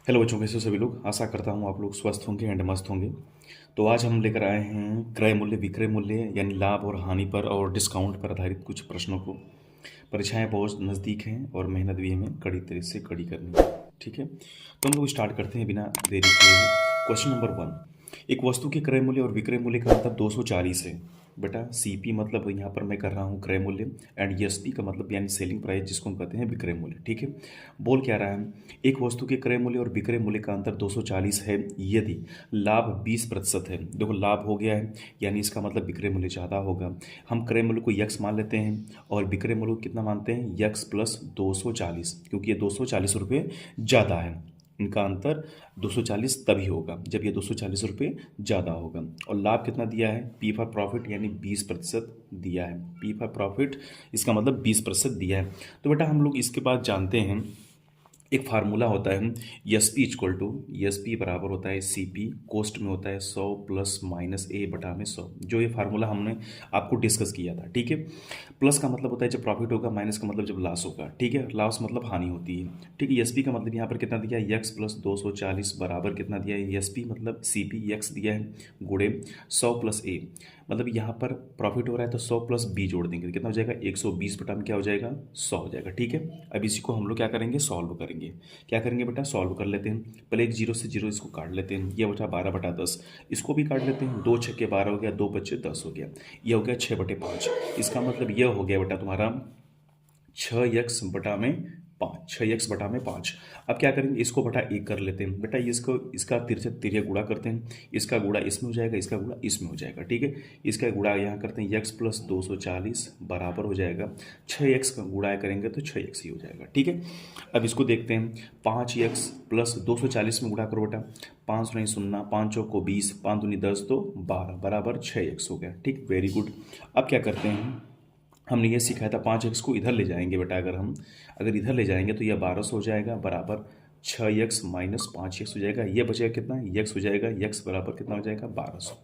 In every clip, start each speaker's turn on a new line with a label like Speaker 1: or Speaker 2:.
Speaker 1: Hello बच्चों, कैसे हो सभी लोग। आशा करता हूँ आप लोग स्वस्थ होंगे एंड मस्त होंगे। तो आज हम लेकर आए हैं क्रय मूल्य विक्रय मूल्य यानी लाभ और हानि पर और डिस्काउंट पर आधारित कुछ प्रश्नों को। परीक्षाएं बहुत नज़दीक हैं और मेहनत भी हमें कड़ी तरह से कड़ी करनी है। ठीक है, तो हम लोग स्टार्ट करते हैं बिना देरी किए हुए। Question number 1। एक वस्तु के क्रय मूल्य और विक्रय मूल्य का मतलब 240 है। बेटा सीपी मतलब यहाँ पर मैं कर रहा हूँ क्रय मूल्य, एंड एसपी का मतलब यानी सेलिंग प्राइस जिसको हम कहते हैं विक्रय मूल्य। ठीक है, बोल क्या रहा है, एक वस्तु के क्रय मूल्य और विक्रय मूल्य का अंतर 240 है यदि लाभ 20% है। देखो लाभ हो गया है यानी इसका मतलब विक्रय मूल्य ज़्यादा होगा। हम क्रय मूल्य को यक्स मान लेते हैं और विक्रय मूल्य को कितना मानते हैं, यक्स प्लस 240, क्योंकि ये 240 रुपये ज़्यादा है। इनका अंतर 240 तभी होगा जब ये 240 रुपये ज़्यादा होगा। और लाभ कितना दिया है, पी फॉर प्रॉफिट यानी 20% दिया है। पी फॉर प्रॉफिट इसका मतलब 20% दिया है। तो बेटा हम लोग इसके बाद जानते हैं एक फार्मूला होता है S P equal to, S P बराबर होता है सी पी, कोस्ट में होता है 100 प्लस माइनस ए बटा में 100। जो ये फार्मूला हमने आपको डिस्कस किया था। ठीक है, प्लस का मतलब होता है जब प्रॉफिट होगा, माइनस का मतलब जब लॉस होगा। ठीक है, लॉस मतलब हानि होती है। ठीक है, एस पी का मतलब यहाँ पर कितना दिया है, यक्स प्लस 240 बराबर कितना दिया है, एस पी मतलब सी पी यक्स दिया है गुणे 100 प्लस ए। मतलब यहाँ पर प्रॉफिट हो रहा है तो 100 प्लस बी जोड़ देंगे तो कितना हो जाएगा, 120 बटा में क्या हो जाएगा, 100 हो जाएगा। ठीक है, अब इसी को हम लोग क्या करेंगे, सॉल्व करेंगे। क्या करेंगे बेटा, सॉल्व कर लेते हैं। पहले एक जीरो से जीरो इसको काट लेते हैं, ये बचा 12/10। इसको भी काट लेते हैं, 2 छक्के 12 हो गया, 2 बच्चे 10 हो गया। ये हो गया 6/5। इसका मतलब यह हो गया बेटा तुम्हारा 6x/5, 6x/5। अब क्या करेंगे, इसको बटा 1 कर लेते हैं। बेटा इसको इसका तिरछे तिरिया गुणा करते हैं, इसका गुणा इसमें हो जाएगा, इसका गुणा इसमें हो जाएगा। ठीक है, इसका गुणा यहाँ करते हैं, x प्लस 240 बराबर हो जाएगा 6x का गुणा करेंगे तो 6x ही हो जाएगा। ठीक है, अब इसको देखते हैं, 5x प्लस 240 में गुणा करो बेटा, 5 नहीं सुनना, 5 चौक को 20, 5 दूनी 10 तो 12 बराबर 6x हो गया। ठीक, वेरी गुड। अब क्या करते हैं, हमने ये सिखाया था 5x को इधर ले जाएंगे बेटा, अगर इधर ले जाएंगे तो यह 1200 हो जाएगा बराबर 6x माइनस 5x हो जाएगा। ये बचेगा कितना, x हो जाएगा, x बराबर कितना हो जाएगा 1200।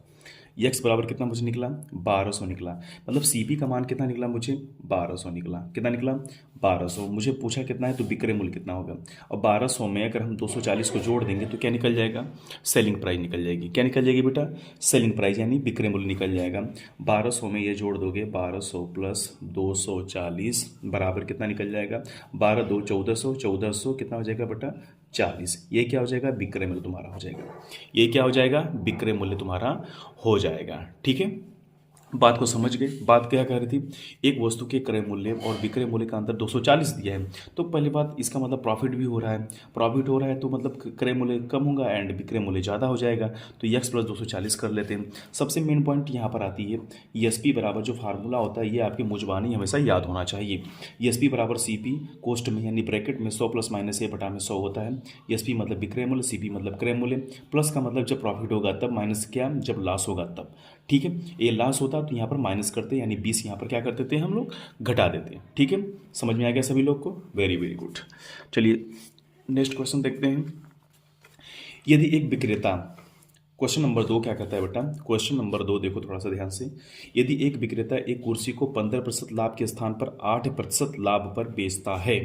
Speaker 1: x बराबर कितना मुझे निकला, 1200 निकला। मतलब सीपी का मान कितना निकला मुझे, 1200 निकला। कितना निकला, 1200। मुझे पूछा कितना है तो विक्रय मूल्य कितना होगा। और 1200 में अगर हम 240 को जोड़ देंगे तो क्या निकल जाएगा, सेलिंग प्राइस निकल जाएगी। क्या निकल जाएगी बेटा, सेलिंग प्राइस यानी विक्रय मूल्य निकल जाएगा। 1200 में ये जोड़ दोगे, 1200 प्लस 240 बराबर कितना निकल जाएगा, 12 2 1400, 1400 कितना हो जाएगा बेटा 40। ये क्या हो जाएगा, विक्रय मूल्य तुम्हारा हो जाएगा। ये क्या हो जाएगा, विक्रय मूल्य तुम्हारा हो जाएगा। ठीक है, बात को समझ गए। बात क्या कह रही थी, एक वस्तु के क्रय मूल्य और विक्रय मूल्य का अंतर 240 दिया है। तो पहली बात, इसका मतलब प्रॉफिट भी हो रहा है। प्रॉफिट हो रहा है तो मतलब क्रय मूल्य कम होगा एंड विक्रय मूल्य ज़्यादा हो जाएगा। तो यक्स प्लस 240 कर लेते हैं। सबसे मेन पॉइंट यहाँ पर आती है, एस पी बराबर जो फार्मूला होता है ये आपकी मुजबानी हमेशा याद होना चाहिए। एस पी बराबर सी पी, कोष्ट में यानी ब्रैकेट में 100 प्लस माइनस ए बटा में 100 होता है। एस पी मतलब विक्रय मूल्य, सी पी मतलब क्रय मूल्य। प्लस का मतलब जब प्रॉफिट होगा तब, माइनस क्या जब लॉस होगा तब। ठीक है, ये लॉस होता तो यहाँ पर माइनस करते यानी 20 यहाँ पर क्या कर देते हैं हम लोग, घटा देते हैं। ठीक है, समझ में आ गया सभी लोग को, वेरी वेरी गुड। चलिए नेक्स्ट क्वेश्चन देखते हैं। यदि एक विक्रेता, क्वेश्चन नंबर 2 क्या कहता है बेटा, क्वेश्चन नंबर 2 देखो थोड़ा सा ध्यान से। यदि एक विक्रेता एक कुर्सी को 15% लाभ के स्थान पर 8% लाभ पर बेचता है।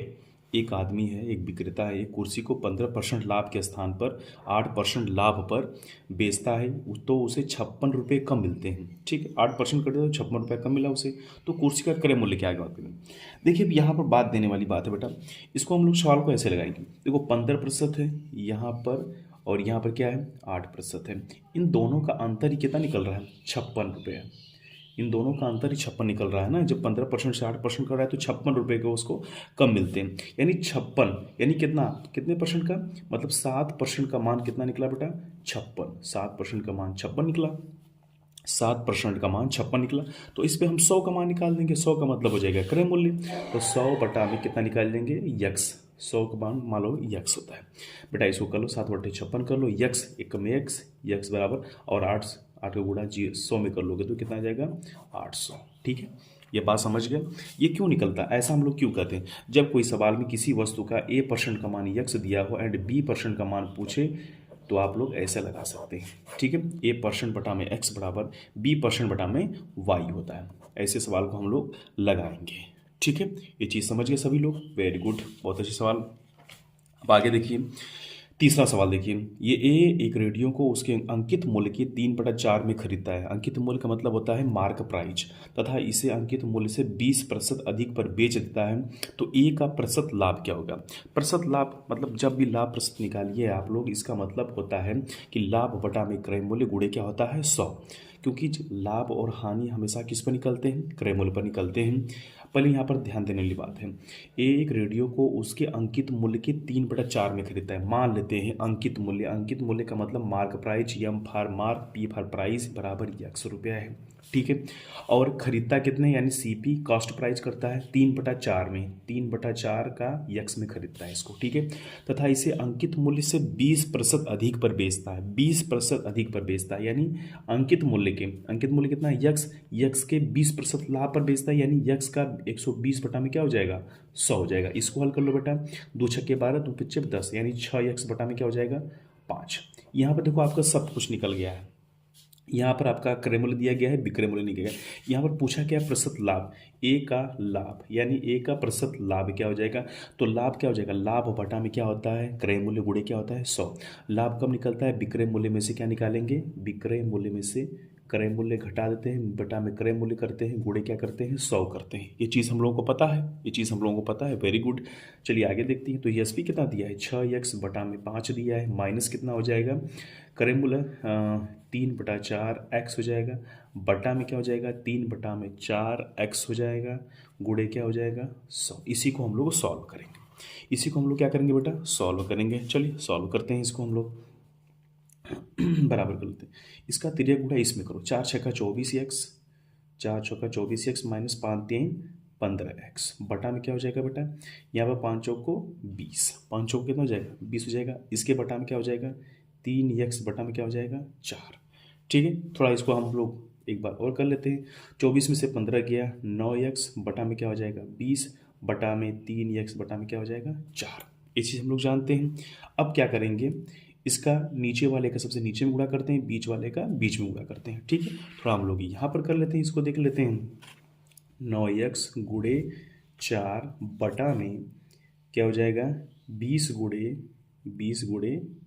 Speaker 1: एक आदमी है, एक विक्रेता है, एक कुर्सी को 15% लाभ के स्थान पर 8% लाभ पर बेचता है तो उसे 56 रुपये कम मिलते हैं। ठीक है, 8% कर दे तो 56 रुपये कम मिला उसे। तो कुर्सी का क्रय मूल्य क्या आएगा बात करें। देखिए यहाँ पर बात देने वाली बात है बेटा, इसको हम लोग सवाल को ऐसे लगाएंगे। देखो 15% है यहाँ पर और यहाँ पर क्या है 8% है। इन दोनों का अंतर ही कितना निकल रहा है, 56 रुपये है। इन दोनों का अंतर ही 56 निकल रहा है ना। जब 15% से 8% कर रहा है तो 56 रुपये के उसको कम मिलते हैं। यानी 56 यानी कितना, कितने परसेंट का, मतलब 7% का मान कितना निकला बेटा, 56। 7% का मान 56 निकला, 7% का मान 56 निकला। तो इस पर हम 100 का मान निकाल देंगे। 100 का मतलब हो जाएगा क्रय मूल्य। तो 100 बटा में कितना निकाल देंगे, यक्स। 100 का मान मान लो यक्स होता है बेटा। इसको कर लो, 7/56 कर लो, यक्स एक में एक्स, यक्स बराबर और 8 8 का गुणा जी 100 में कर लोगे तो कितना आ जाएगा 800। ठीक है, ये बात समझ गए। ये क्यों निकलता है, ऐसा हम लोग क्यों कहते हैं, जब कोई सवाल में किसी वस्तु का A% का मान यक्स दिया हो एंड B% का मान पूछे तो आप लोग ऐसे लगा सकते हैं। ठीक है, A% बटा में x बराबर B% बटा में y होता है। ऐसे सवाल को हम लोग लगाएंगे। ठीक है, ये चीज़ समझ गए सभी लोग, वेरी गुड, बहुत अच्छे सवाल। अब आगे देखिए, तीसरा सवाल देखिए, ये ए एक रेडियो को उसके अंकित मूल्य के 3/4 में खरीदता है। अंकित मूल्य का मतलब होता है मार्क प्राइस, तथा इसे अंकित मूल्य से 20% अधिक पर बेच देता है, तो ए का प्रतिशत लाभ क्या होगा। प्रतिशत लाभ मतलब जब भी लाभ प्रतिशत निकालिए आप लोग, इसका मतलब होता है कि लाभ बटा में क्रय मूल्य गुणे क्या होता है 100, क्योंकि लाभ और हानि हमेशा किस पर निकलते हैं, क्रय मूल्य पर निकलते हैं। पहले यहाँ पर ध्यान देने वाली बात है, एक रेडियो को उसके अंकित मूल्य के 3/4 में खरीदता है। मान लेते हैं अंकित मूल्य, अंकित मूल्य का मतलब mark price, M for mark, P for price बराबर ₹100 है, ठीक है। और खरीदता कितने, यानी सीपी कॉस्ट प्राइस करता है 3/4 में, 3/4 का यक्स में खरीदता है इसको, ठीक है। तथा इसे अंकित मूल्य से 20% अधिक पर बेचता है, 20% अधिक पर बेचता है, यानी अंकित मूल्य कितना है यक्स, यक्स के 20% लाभ पर बेचता है, यानी यक्स का 120 बटा में क्या हो जाएगा 100 हो जाएगा। इसको हल कर लो बेटा, 2 छक्के 12, 2 पिच्चे 10, यानी 6x बटा में क्या हो जाएगा 5। यहाँ पर देखो आपका सब कुछ निकल गया है। यहाँ पर आपका क्रय मूल्य दिया गया है, विक्रय मूल्य नहीं दिया गया। यहाँ पर पूछा क्या प्रतिशत लाभ, ए का लाभ, यानी ए का प्रतिशत लाभ क्या हो जाएगा, तो लाभ क्या हो जाएगा, लाभ बटा में क्या होता है क्रय मूल्य गुणे क्या होता है 100। लाभ कब निकलता है, विक्रय मूल्य में से क्या निकालेंगे, विक्रय मूल्य में से क्रय मूल्य घटा देते हैं, बटा में क्रय मूल्य करते हैं, गुणे क्या करते हैं 100 करते हैं। ये चीज़ हम लोगों को पता है, ये चीज़ हम लोगों को पता है, वेरी गुड। चलिए आगे देखते हैं। तो एसपी कितना दिया है 6x बटा में 5 दिया है, माइनस कितना हो जाएगा क्रय मूल्य 3/4 x हो जाएगा, बटा में क्या हो जाएगा 3/4 x हो जाएगा, गुणे क्या हो जाएगा 100। इसी को हम लोग सॉल्व करेंगे, इसी को हम लोग क्या करेंगे बेटा सॉल्व करेंगे। चलिए सॉल्व करते हैं इसको हम लोग बराबर कर लेते हैं। इसका तिर्यक गुणा इसमें करो, 4 छक्का 24x, 4 चौका 24x माइनस 5 3 15x, बटा में क्या हो जाएगा बेटा, यहाँ पर 5 चौक को 20, 5 चौक कितना हो जाएगा 20 हो जाएगा। इसके बटा में क्या हो जाएगा 3x, बटा में क्या हो जाएगा 4, ठीक है। थोड़ा इसको हम लोग एक बार और कर लेते हैं। 24 में से 15 गया 9x, बटा में क्या हो जाएगा 20, बटा में 3x, बटा में क्या हो जाएगा 4। ये चीज़ हम लोग जानते हैं। अब क्या करेंगे, इसका नीचे वाले का सबसे नीचे में गुणा करते हैं, बीच वाले का बीच में गुणा करते हैं, ठीक है। थोड़ा हम लोग यहाँ पर कर लेते हैं, इसको देख लेते हैं। 9x गुणे 4 बटा में क्या हो जाएगा 20 गुणे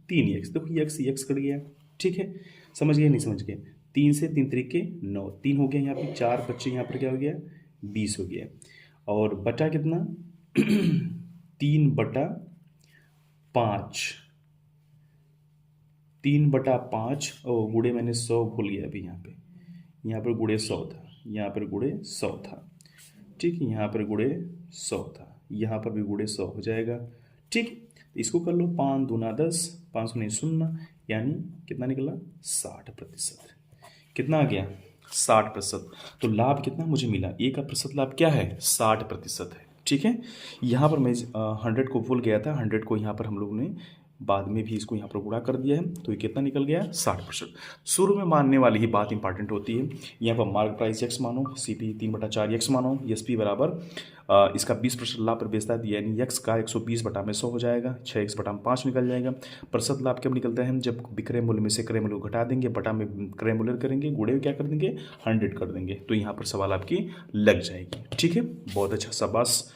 Speaker 1: 3x, देखो x कट गया, ठीक है। समझ गए नहीं समझ गए, 3 से 3 तरीके 9, 3 हो गया यहाँ पे, 4 बच्चे यहाँ पर क्या हो गया 20 हो गया, और बटा कितना 3/5, 3/5 और गुणे मैंने 100 भूल गया अभी, यहाँ पर गुणे 100 था, यहाँ पर गुणे 100 था, ठीक है। यहाँ पर गुणे 100 था, यहाँ पर भी गुणे 100 हो जाएगा, ठीक। इसको कर लो, 5 दूना 10, 5 नहीं 0, यानी कितना निकला 60%। कितना आ गया 60%। तो लाभ कितना मुझे मिला, ए का प्रतिशत लाभ क्या है 60% है, ठीक है। यहाँ पर मैं 100 को भूल गया था, 100 को यहाँ पर हम लोग ने बाद में भी इसको यहाँ पर गुणा कर दिया है, तो ये कितना निकल गया 60%। शुरू में मानने वाली ही बात इंपॉर्टेंट होती है। यहाँ पर मार्क प्राइस x मानो, सीपी 3/4 x मानो, एसपी बराबर इसका 20% लाभ पर बेचता है, यानी x का 120 बटा में 100 हो जाएगा, 6x बटा में 5 निकल जाएगा। प्रतिशत लाभ कब निकलता है, जब विक्रय मूल्य में से क्रय मूल्य को घटा देंगे, बटा में क्रय मूल्य करेंगे, गुणे क्या कर देंगे 100 कर देंगे, तो यहाँ पर सवाल आपकी लग जाएगी, ठीक है। बहुत अच्छा, शाबाश।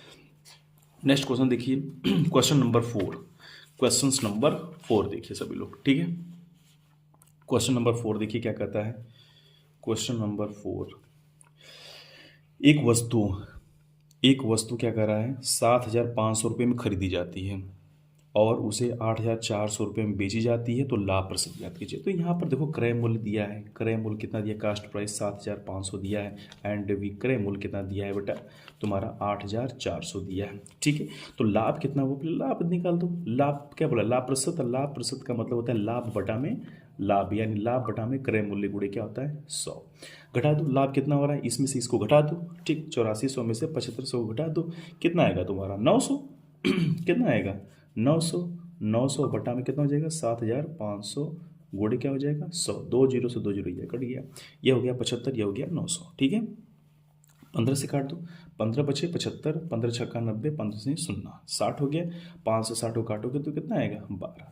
Speaker 1: नेक्स्ट क्वेश्चन देखिए, क्वेश्चन नंबर 4, क्वेश्चन नंबर 4 देखिए सभी लोग, ठीक है। क्वेश्चन नंबर 4 देखिए क्या कहता है। क्वेश्चन नंबर 4, एक वस्तु क्या कर रहा है 7,500 रुपये में खरीदी जाती है और उसे 8,400 रुपये में बेची जाती है, तो लाभ प्रतिशत ज्ञात कीजिए। तो यहाँ पर देखो क्रय मूल्य दिया है, क्रय मूल्य कितना दिया, कास्ट प्राइस 7,500 दिया है, एंड विक्रय मूल्य कितना दिया है बेटा तुम्हारा 8,400 दिया है, ठीक है। तो लाभ कितना हुआ, लाभ निकाल दो। लाभ क्या बोला, लाभ प्रतिशत, लाभ प्रतिशत का मतलब होता है लाभ बटा में लाभ, यानी लाभ बटा में क्रय मूल्य गुणे क्या होता है 100। घटा दो, लाभ कितना हो रहा है, इसमें से इसको घटा दो, ठीक। 8400 में से 7500 घटा दो, कितना आएगा तुम्हारा 900 कितना आएगा 900 बटा में कितना हो जाएगा 7,500, गुणे क्या हो जाएगा 100, 2 जीरो से 2 जीरो ये कट गया, ये हो गया 75, ये हो गया 900, ठीक है। 15 से काट दो, 15 बचे 75, 15 छक्का 90, 15 से 0, 60 हो गया। 5 से 60 को काटोगे तो कितना आएगा 12,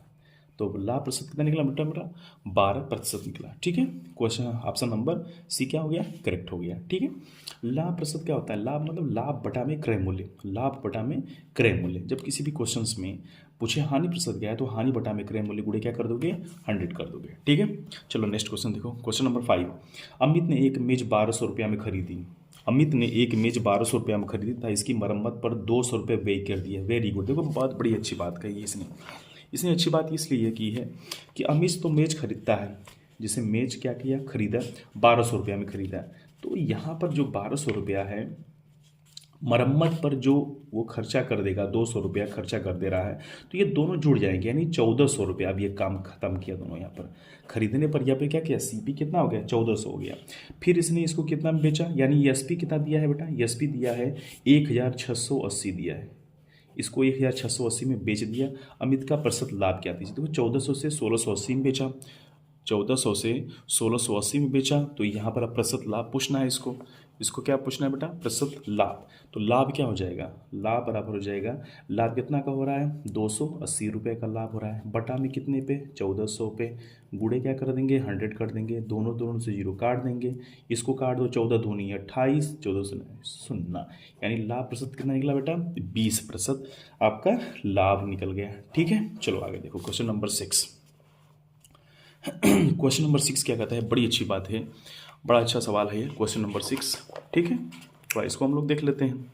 Speaker 1: तो लाभ प्रतिशत कितना निकला बेटा मेरा 12% निकला, ठीक है। क्वेश्चन ऑप्शन नंबर सी क्या हो गया करेक्ट हो गया, ठीक है। लाभ प्रतिशत क्या होता है, लाभ मतलब लाभ बटा में क्रय मूल्य, लाभ बटा में क्रय मूल्य। जब किसी भी क्वेश्चंस में पूछे हानि प्रतिशत क्या है, तो हानि बटा में क्रय मूल्य गुणे क्या कर दोगे, 100 कर दोगे। ठीक है, चलो नेक्स्ट क्वेश्चन देखो। क्वेश्चन नंबर 5, अमित ने एक मेज 1200 रुपया में खरीदी। अमित ने एक मेज 1200 रुपया में खरीदी था, इसकी मरम्मत पर 200 रुपये व्यय कर दिया। Very good. देखो बहुत बड़ी अच्छी बात कही है इसने। इसने अच्छी बात इसलिए की है कि अमित तो मेज खरीदता है, जिसे मेज क्या किया, खरीदा, 1200 रुपया में खरीदा। तो यहाँ पर जो 1200 रुपया है, मरम्मत पर जो वो खर्चा कर देगा, 200 रुपया खर्चा कर दे रहा है, तो ये दोनों जुड़ जाएंगे, यानी 1400 रुपया। अब ये काम खत्म किया दोनों यहाँ पर खरीदने पर, यहाँ पे क्या किया, सीपी कितना हो गया, 1400 हो गया। फिर इसने इसको कितना में बेचा, यानी एसपी कितना दिया है बेटा, एसपी दिया है 1680 दिया है, इसको 1680 में बेच दिया। अमित का प्रतिशत लाभ क्या था, देखो 1400 से 1680 में बेचा, 1400 से 1680 में बेचा, तो यहाँ पर अब प्रतिशत लाभ पूछना है इसको। इसको क्या पूछना है बेटा, प्रतिशत लाभ। तो लाभ क्या हो जाएगा, लाभ बराबर हो जाएगा, लाभ कितना का हो रहा है, 280 रुपये का लाभ हो रहा है, बटा में कितने पे, 1400 पे, गुणे क्या कर देंगे, 100 कर देंगे, दोनों से जीरो काट देंगे, इसको काट दो, 14 दूनी 28, 1400, यानी लाभ प्रतिशत कितना निकला बेटा, 20% आपका लाभ निकल गया। ठीक है, चलो आगे देखो। Question number 6। क्वेश्चन नंबर 6 क्या कहता है, बड़ी अच्छी बात है, बड़ा अच्छा सवाल है ये क्वेश्चन नंबर 6। ठीक है, तो इसको हम लोग देख लेते हैं।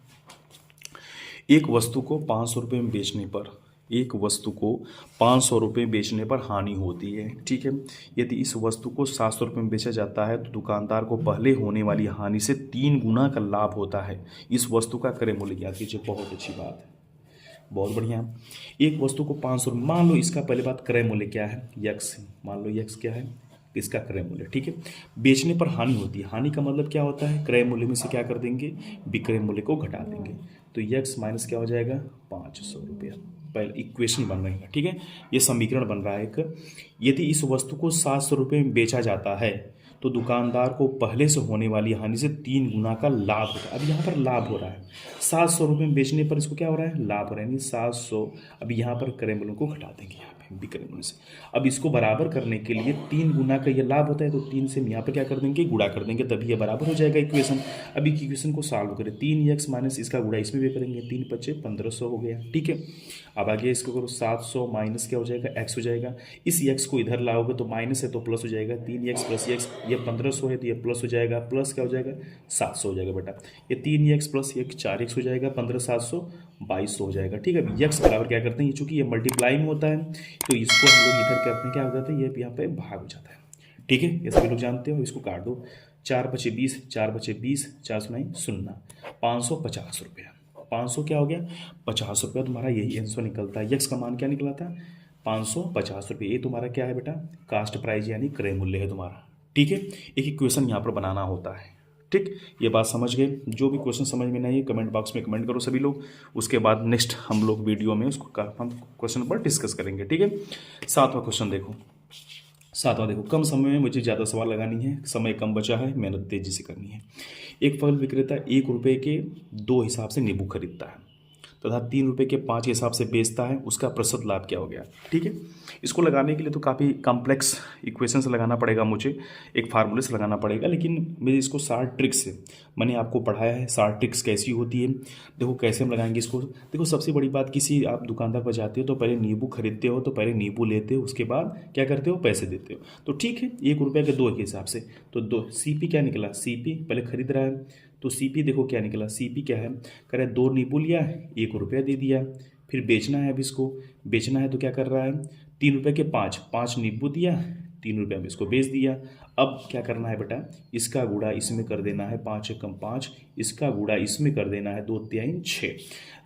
Speaker 1: एक वस्तु को 500 रुपये में बेचने पर, एक वस्तु को 500 रुपये बेचने पर हानि होती है। ठीक है, यदि इस वस्तु को 700 रुपये में बेचा जाता है तो दुकानदार को पहले होने वाली हानि से 3 गुना का लाभ होता है। इस वस्तु का क्रय मूल्य ज्ञात कीजिए। बहुत अच्छी बात है, बहुत बढ़िया। एक वस्तु को 500, मान लो इसका पहले बात क्रय मूल्य क्या है, यक्स, मान लो यक्स क्या है, इसका क्रय मूल्य। ठीक है, बेचने पर हानि होती है, हानि का मतलब क्या होता है, क्रय मूल्य में से क्या कर देंगे, विक्रय मूल्य को घटा देंगे, तो यक्स माइनस क्या हो जाएगा, 500 रुपया। पहले इक्वेशन बन रही है। ठीक है, ये समीकरण बन रहा है एक। यदि इस वस्तु को 700 रुपये में बेचा जाता है तो दुकानदार को पहले से होने वाली हानि से 3 गुना का लाभ होता है। अब यहाँ पर लाभ हो रहा है, 700 रुपये में बेचने पर इसको क्या हो रहा है, लाभ हो रहा है, यानी 700। अब यहाँ पर क्रय मूल्य को घटा देंगे यहाँ पे विक्रय मूल्य से। अब इसको बराबर करने के लिए 3 गुना का ये लाभ होता है, तो 3 से यहाँ पर क्या कर देंगे, गुणा कर देंगे, तभी ये बराबर हो जाएगा इक्वेशन। अब इक्वेशन को सॉल्व करें, 3x माइनस इसका गुणा इसमें भी करेंगे, 3 पच्चे 1500 हो गया। ठीक है, अब आगे इसको करो, 700 माइनस क्या हो जाएगा, x हो जाएगा। इस x को इधर लाओगे तो माइनस है तो प्लस हो जाएगा, 3x प्लस x, ये 1500 है तो ये प्लस हो जाएगा, प्लस क्या हो जाएगा, 700 हो जाएगा बेटा। ये 3x प्लस 4x हो जाएगा, 15 700 2200 हो जाएगा। ठीक है, अब x बराबर क्या करते हैं, चूंकि ये मल्टीप्लाई में होता है तो इसको हम लोग इधर करते हैं, क्या हो जाता है, ये यहाँ पे भाग हो जाता है। ठीक है, ये सभी लोग जानते हो। इसको काट दो, 4 बचे 20, 4 बचे 20, 4 सुनाई 0, 550 रुपया। 500 क्या हो गया, 50 रुपया, तुम्हारा यही आंसर निकलता है। यक्स का मान क्या निकला था, 550 रुपये। ये तुम्हारा क्या है बेटा, कास्ट प्राइस यानी क्रय मूल्य है तुम्हारा। ठीक है, एक इक्वेशन यहाँ पर बनाना होता है। ठीक, ये बात समझ गए। जो भी क्वेश्चन समझ में नहीं है कमेंट बॉक्स में कमेंट करो सभी लोग, उसके बाद नेक्स्ट हम लोग वीडियो में उसको हम क्वेश्चन पर डिस्कस करेंगे। ठीक है, 7वां क्वेश्चन देखो। 7वां देखो, कम समय में मुझे ज़्यादा सवाल लगानी है, समय कम बचा है, मेहनत तेजी से करनी है। एक फल विक्रेता 1 रुपये के 2 हिसाब से नींबू खरीदता है तथा 3 रुपये के 5 हिसाब से बेचता है, उसका प्रतिशत लाभ क्या हो गया। ठीक है, इसको लगाने के लिए तो काफ़ी कॉम्प्लेक्स इक्वेशन से लगाना पड़ेगा मुझे, एक फार्मूले से लगाना पड़ेगा, लेकिन मेरे इसको 60 ट्रिक्स से मैंने आपको पढ़ाया है। 60 ट्रिक्स कैसी होती है, देखो कैसे हम लगाएंगे इसको। देखो सबसे बड़ी बात, किसी आप दुकानदार पर जाते हो तो पहले नींबू खरीदते हो, तो पहले नींबू लेते हो, उसके बाद क्या करते हो, पैसे देते हो। तो ठीक है, 1 रुपये के 2 के हिसाब से, तो 2 CP क्या निकला, CP पहले खरीद रहा है तो CP देखो क्या निकला, CP क्या है, करे 2 नींबू लिया, 1 रुपया दे दिया। फिर बेचना है, अब इसको बेचना है तो क्या कर रहा है, 3 रुपये के 5 नींबू दिया, 3 रुपये में इसको बेच दिया। अब क्या करना है बेटा, इसका गुणा इसमें कर देना है, 5 कम 5, इसका गुणा इसमें कर देना है, 2 3 6।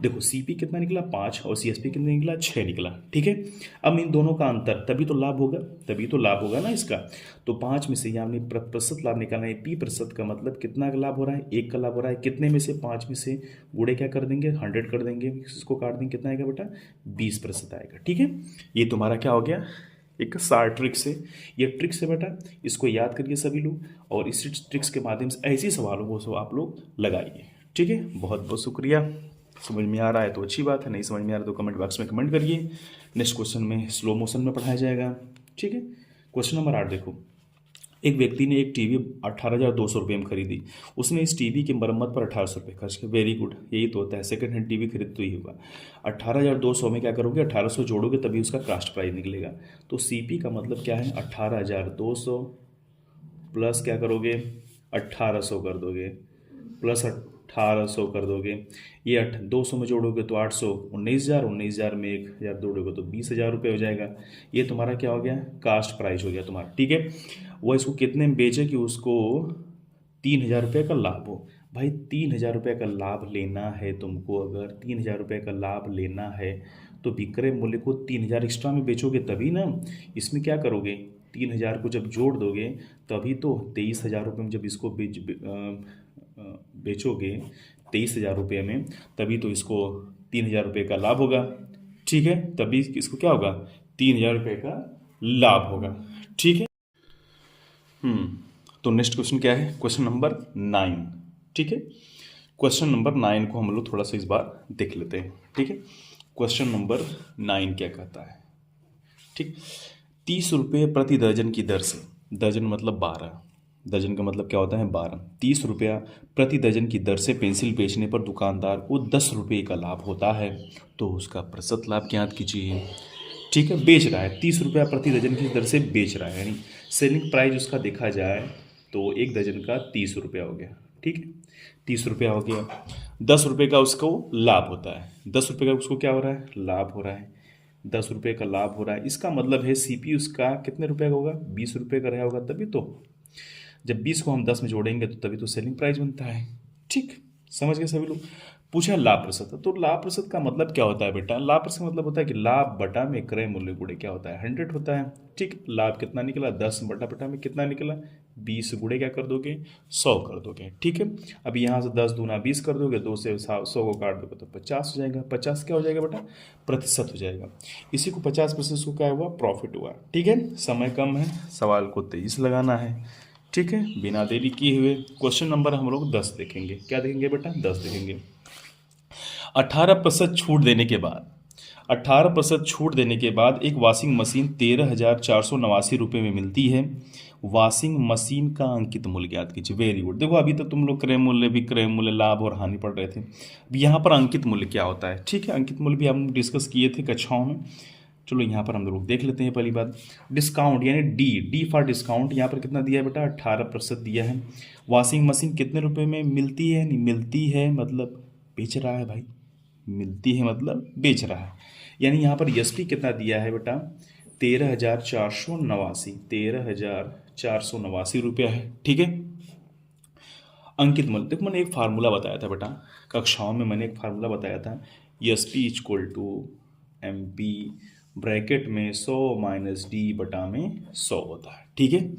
Speaker 1: देखो CP कितना निकला 5 और CSP कितना निकला 6 निकला। ठीक है, अब इन दोनों का अंतर, तभी तो लाभ होगा, तभी तो लाभ होगा ना इसका। तो 5 में से हमने प्रतिशत लाभ निकालना है, P प्रतिशत का मतलब कितना का लाभ हो रहा है, 1 का लाभ हो रहा है। कितने में से, 5 में से गुणे क्या कर देंगे, 100 कर देंगे, इसको काट देंगे, कितना आएगा बेटा, 20% आएगा। ठीक है, ये तुम्हारा क्या हो गया, एक 60 ट्रिक्स है। ये ट्रिक्स है बेटा, इसको याद करिए सभी लोग, और इस ट्रिक्स के माध्यम से ऐसी सवालों को आप लोग लगाइए। ठीक है, बहुत बहुत शुक्रिया। समझ में आ रहा है तो अच्छी बात है, नहीं समझ में आ रहा है तो कमेंट बॉक्स में कमेंट करिए। नेक्स्ट क्वेश्चन में स्लो मोशन में पढ़ाया जाएगा। ठीक है, क्वेश्चन नंबर 8 देखो। एक व्यक्ति ने एक टीवी 18,200 रुपये में खरीदी। उसने इस टीवी की मरम्मत पर 1,800 रुपये खर्च किए। वेरी गुड, यही तो होता है, सेकंड हैंड टीवी खरीद तो ही होगा। 18,200 में क्या करोगे, 1,800 जोड़ोगे तभी उसका कास्ट प्राइस निकलेगा। तो सीपी का मतलब क्या है, 18,200 प्लस क्या करोगे, 1,800 कर दोगे, प्लस 1,800 कर दोगे। ये 200 में जोड़ोगे तो 800, 19,000, 19,000 में 1,000 जोड़ोगे तो 20,000 रुपये हो जाएगा। ये तुम्हारा क्या हो गया, कास्ट प्राइस हो गया तुम्हारा, ठीक है। वो इसको कितने में बेचे कि उसको 3,000 रुपये का लाभ हो। भाई 3,000 रुपये का लाभ लेना है तुमको, अगर 3,000 रुपये का लाभ लेना है तो विक्रय मूल्य को 3,000 एक्स्ट्रा में बेचोगे तभी ना। इसमें क्या करोगे, 3,000 को जब जोड़ दोगे तभी तो 23,000 रुपये में जब इसको बेचोगे 23,000 रुपये में, तभी तो इसको 3,000 रुपये का लाभ होगा, ठीक है। तभी इसको क्या होगा, 3,000 रुपये का लाभ होगा, ठीक है। तो नेक्स्ट क्वेश्चन क्या है, क्वेश्चन नंबर 9, ठीक है। क्वेश्चन नंबर 9 को हम लोग थोड़ा सा इस बार देख लेते हैं, ठीक है। क्वेश्चन नंबर 9 क्या कहता है, ठीक। 30 रुपये प्रति दर्जन की दर से, दर्जन मतलब 12, दर्जन का मतलब क्या होता है 12, 30 रुपया प्रति दर्जन की दर से पेंसिल बेचने पर दुकानदार को 10 रुपये का लाभ होता है, तो उसका प्रतिशत लाभ ज्ञात कीजिए, ठीक है। बेच रहा है 30 रुपया प्रति दर्जन की दर से बेच रहा है, यानी सेलिंग प्राइस उसका देखा जाए तो एक दर्जन का 30 रुपया हो गया, ठीक है। 30 रुपया हो गया, 10 रुपये का उसको लाभ होता है, 10 रुपये का उसको क्या हो रहा है, लाभ हो रहा है, 10 रुपये का लाभ हो रहा है। इसका मतलब है सीपी उसका कितने रुपये का होगा, 20 रुपये का रहा होगा, तभी तो जब 20 को हम 10 में जोड़ेंगे तो तभी तो सेलिंग प्राइस बनता है, ठीक। समझ गए सभी लोग। पूछा लाभ प्रतिशत, तो लाभ प्रतिशत का मतलब क्या होता है बेटा, लाभ प्रतिशत मतलब होता है कि लाभ बटा में क्रय मूल्य गुणे क्या होता है, 100 होता है, ठीक। लाभ कितना निकला, 10 बटा बटा में कितना निकला, 20 गुणे क्या कर दोगे, 100 कर दोगे, ठीक है। अब यहाँ से 10 दूना 20 कर दोगे, 2 से 100 को काट दोगे तो 50 हो जाएगा, 50 क्या हो जाएगा बेटा, प्रतिशत हो जाएगा। इसी को 50% को क्या हुआ, प्रॉफिट हुआ, ठीक है। समय कम है, सवाल को तेजी से लगाना है, ठीक है, बिना देरी किए हुए। क्वेश्चन नंबर हम लोग 10 देखेंगे, क्या देखेंगे बेटा, 10 देखेंगे। 18% छूट देने के बाद, 18% छूट देने के बाद एक वॉशिंग मशीन 13,489 रुपये में मिलती है। वॉशिंग मशीन का अंकित मूल्य ज्ञात कीजिए। Very good. देखो अभी तो तुम लोग क्रय मूल्य, विक्रय मूल्य, लाभ और हानि पढ़ रहे थे, अब यहाँ पर अंकित मूल्य क्या होता है, ठीक है। अंकित मूल्य भी हम डिस्कस किए थे कक्षाओं में। चलो यहाँ पर हम लोग देख लेते हैं। पहली बात, डिस्काउंट यानी डी फॉर डिस्काउंट, यहाँ पर कितना दिया है बेटा, 18% दिया है। वॉशिंग मशीन कितने रुपए में मिलती है, नहीं मिलती है मतलब बेच रहा है भाई, मिलती है मतलब बेच रहा है, यानी यहाँ पर एसपी कितना दिया है बेटा, 13,489, 13,489 रुपया है, ठीक है। अंकित मूल्य, देखो मैंने एक फार्मूला बताया था बेटा, कक्षाओं में मैंने एक फार्मूला बताया था, SP equal to MP bracket में 100 माइनस डी बटा में 100 होता है, ठीक है।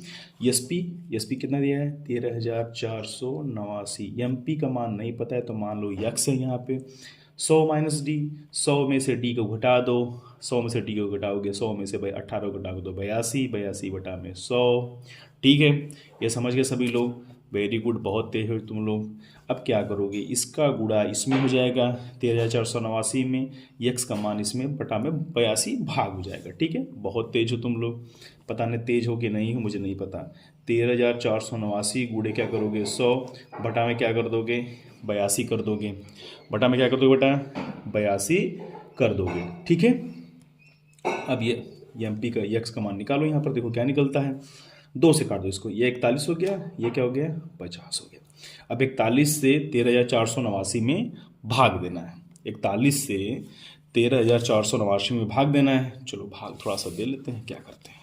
Speaker 1: एसपी कितना दिया है, 13,489। एमपी का मान नहीं पता है तो मान लो यक्स है यहाँ पे, 100 माइनस डी, 100 में से डी को घटा दो, 100 में से डी को घटाओगे, 100 में से 18 को घटाओगे तो 82, 82 बटा में 100, ठीक है। ये समझ गए सभी लोग, वेरी गुड, बहुत तेज हो तुम लोग। अब क्या करोगे, इसका गुणा इसमें हो जाएगा 13,489 में, यक्स का मान इसमें बटा में 82 भाग हो जाएगा, ठीक है। बहुत तेज हो तुम लोग, पता नहीं तेज हो कि नहीं हो, मुझे नहीं पता। 13,489 गुणे क्या करोगे 100, बटा में क्या कर दोगे 82 कर दोगे, बटा में क्या कर दोगे बेटा 82 कर दोगे, ठीक है। अब ये एम पी का यक्स का मान निकालो, यहाँ पर देखो क्या निकलता है, 2 से काट दो इसको, ये 41 हो गया, ये क्या हो गया 50 हो गया। अब 41 से 13,489 में भाग देना है, 41 से 13,489 में भाग देना है। चलो भाग थोड़ा सा दे लेते हैं, क्या करते हैं,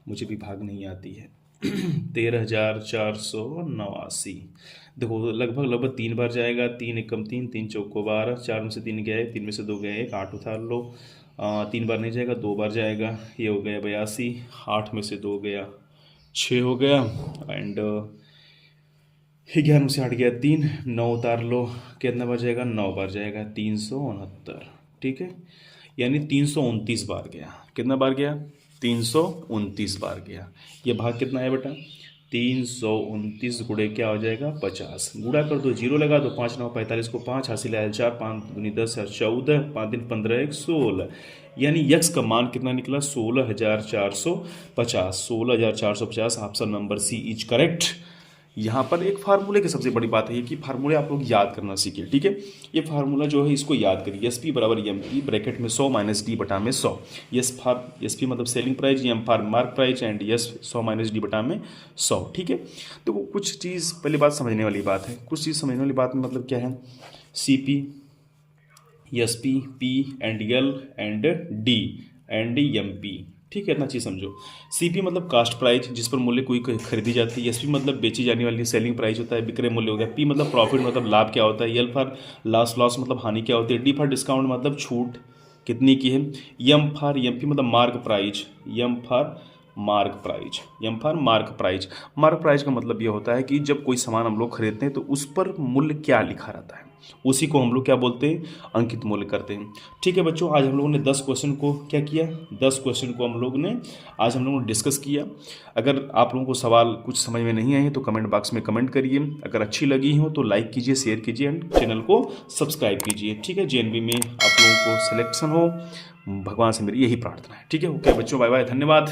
Speaker 1: मुझे भी भाग नहीं आती है। 13,489 देखो लगभग 3 बार जाएगा, 3 एकम 3, 3 चौको 12, 4 में से 3 गया है, 3 में से 2 गया है, 8 उतार लो, 3 बार नहीं जाएगा, 2 बार जाएगा, ये हो गया 82, 8 में से 2 गया 6 हो गया, एंड 11 में से 8 गया 3, 9 उतार लो, कितना बार जाएगा 9 बार जाएगा, 369, ठीक है। यानी 329 बार गया, कितना बार गया 329 बार गया। ये भाग कितना है बेटा 329 गुणे क्या हो जाएगा 50, गुणा कर दो, जीरो लगा दो, 5 9 45 को 5 हासिल आया 4, 5 दूनी 10 14, 5 दिन 15 1 16, यानी यक्स का मान कितना निकला 16,450। 16,450 option number C is correct. यहाँ पर एक फार्मूले की सबसे बड़ी बात है कि फार्मूले आप लोग याद करना सीखिए, ठीक है। ये फार्मूला जो है इसको याद करिए, एस पी बराबर एम पी ब्रैकेट में 100 माइनस डी बटा में 100। एस पी मतलब selling price, M for mark price and yes 100 minus D बटा में 100, ठीक है। तो कुछ चीज़ पहली बात समझने वाली बात है, कुछ चीज़ समझने वाली बात में मतलब क्या है, C P, S P, P and L and D and M P, ठीक है। इतना चीज़ समझो। सीपी मतलब कास्ट प्राइस जिस पर मूल्य कोई खरीदी जाती है, एसपी मतलब बेची जाने वाली सेलिंग प्राइस होता है, विक्रय मूल्य हो गया। पी मतलब प्रॉफिट मतलब लाभ क्या होता है। एल फॉर लॉस मतलब हानि क्या होती है। डी फॉर डिस्काउंट मतलब छूट कितनी की है। एम फॉर एम पी मतलब mark price, M for mark price, M for mark price. Mark price का मतलब ये होता है कि जब कोई सामान हम लोग खरीदते हैं तो उस पर मूल्य क्या लिखा रहता है, उसी को हम लोग क्या बोलते हैं, अंकित मूल्य करते हैं, ठीक है बच्चों। आज हम लोगों ने 10 क्वेश्चन को क्या किया, 10 क्वेश्चन को हम लोग ने आज हम लोगों ने डिस्कस किया। अगर आप लोगों को सवाल कुछ समझ में नहीं आए तो कमेंट बॉक्स में कमेंट करिए। अगर अच्छी लगी हो तो लाइक कीजिए, शेयर कीजिए एंड चैनल को सब्सक्राइब कीजिए, ठीक है। जेएनवी में आप लोगों को सिलेक्शन हो, भगवान से मेरी यही प्रार्थना है, ठीक है। ओके बच्चों, बाय बाय, धन्यवाद।